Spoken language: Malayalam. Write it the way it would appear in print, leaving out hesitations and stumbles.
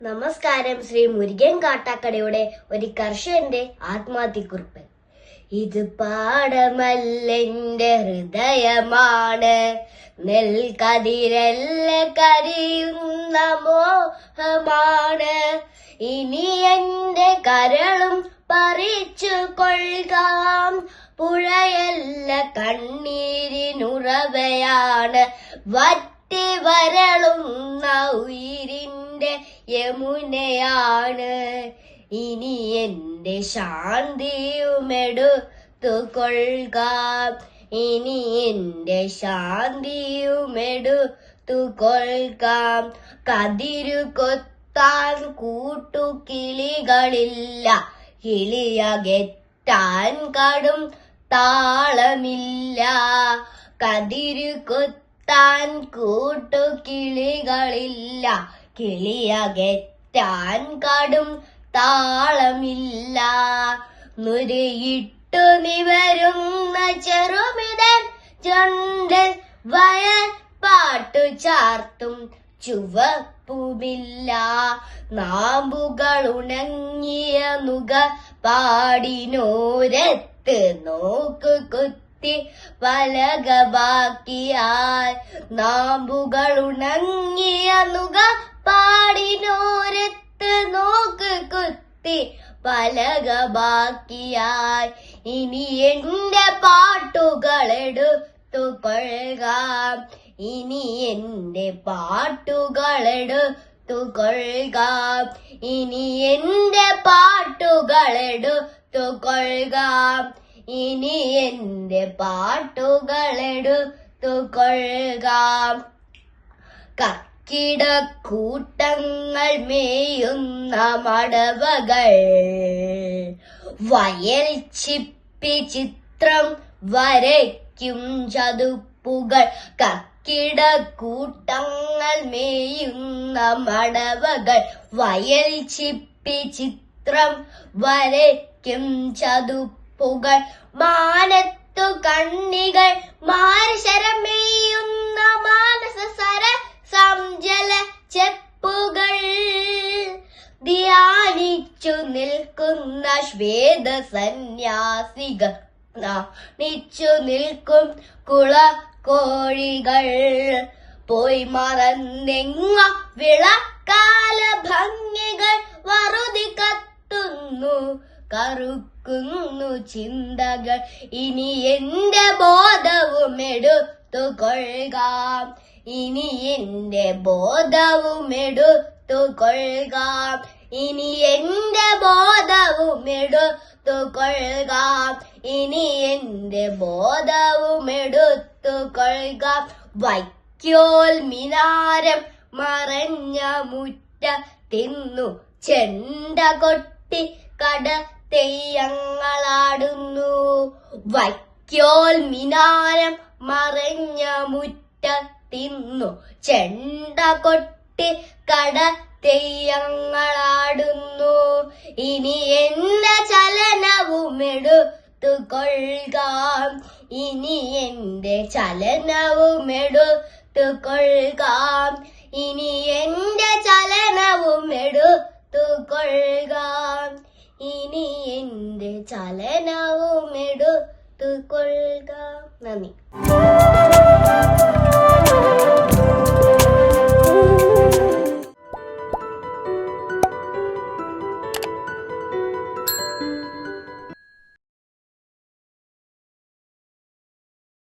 നമസ്കാരം. ശ്രീ മുരുകൻ കാട്ടാക്കടയുടെ ഒരു കർഷകന്റെ ആത്മഹത്യക്കുറിപ്പ്. ഇത് പാടമല്ലെന്റെ ഹൃദയമാണ്, നെൽക്കതിരല്ല കരിയുന്ന മോഹമാണ്. ഇനി എന്റെ കരളും പറിച്ചു കൊള്ളുകാം, പുഴയല്ല കണ്ണീരിനുറവയാണ്, വറ്റി വരളുന്ന ഉയിരിന്റെ യമുനയാണ്. ഇനി എന്റെ ശാന്തിയുമെടുത്തുകൊള്ളുകാം, ഇനി എന്റെ ശാന്തിയുമെടുത്തുകൊള്ളുകാം. കതിരു കൊത്താൻ കൂട്ടുകിളികളില്ല, കിളിയകറ്റാൻ കടും താളമില്ല. കതിരു കൊത്താൻ കൂട്ടുകിളികളില്ല, കിളിയകറ്റാൻ കടും താളമില്ല. നുരയിട്ടു നിവരുന്ന ചെറുമിതൻ ചുണ്ടിൽ വയൽ പാട്ടു ചാർത്തും ചുവപ്പുമില്ല. നാമ്പുകൾ ഉണങ്ങിയ നുക പാടിനോരത്ത് നോക്ക് കുത്തി പലക ബാക്കിയാൽ. നാമ്പുകൾ ഉണങ്ങിയ നുക പാടിനോരത്ത് നോക്ക് കുത്തി പലക ബാക്കിയാൽ. ഇനി എന്റെ പാട്ടുകളെടുത്തുകൊള്ളുകാം, ഇനി എന്റെ പാട്ടുകളെടുത്തുകൊള്ളുകാം, ഇനി എന്റെ പാട്ടുകളെടുത്തുകൊള്ളുകാം, ഇനി എന്റെ പാട്ടുകളെടുത്തുകൊള്ളുകാം. കക്കിടക്കൂട്ടങ്ങൾ മേയുന്ന മടവകൾ, വയൽ ചിപ്പി ചിത്രം വരയ്ക്കും ചതുപ്പുകൾ. കക്കിടക്കൂട്ടങ്ങൾ മേയുന്ന മടവകൾ, വയൽ ചിപ്പി ചിത്രം വരയ്ക്കും ചതുപ്പുകൾ. മാനത്തു കണ്ണികൾ മാനശരം മേയുന്ന മാനസ സര സംജല ചെപ്പുകൾ. ധ്യാനിച്ചു നിൽക്കുന്ന ശ്വേത സന്യാസികൾ, നിച്ചു നിൽക്കും കുള കോഴികൾ. പോയി മറന്നെങ്ങ വിളക്കാല ഭംഗികൾ, വറുതി കത്തുന്നു കറുക്കുന്നു ചിന്തകൾ. ഇനി എന്റെ ബോധവും എടുത്തുകൊള്ളുകാം, ഇനി എന്റെ ബോധവും എടുത്തുകൊള്ളുകാം, ഇനി എന്റെ ബോധവും എടുത്തുകൊള്ളുകാം, ഇനി എന്റെ ബോധവും എടുത്തുകൊള്ളുകാം. വൈക്കോൽ മിനാരം മറഞ്ഞ മുറ്റത്തിന്നു ചെണ്ട കൊട്ടി കട തെയ്യങ്ങളാടുന്നു. വൈക്കോൽ മിനാരം മറഞ്ഞ മുറ്റത്തിന്നു ചെണ്ട കൊട്ടി കട തെയ്യങ്ങളാടുന്നു. ഇനി എന്റെ ചലനവും എടുത്തുകൊള്ളുകാം, ഇനി എന്റെ ചലനവും എടുത്തുകൊള്ളുകാം, ഇനി എന്റെ ചലനവും എടുത്തുകൊള്ളുകാം, ഇനി എന്റെ ചലനവും എടുത്തുകൊള്ളുകാം. നന്ദി.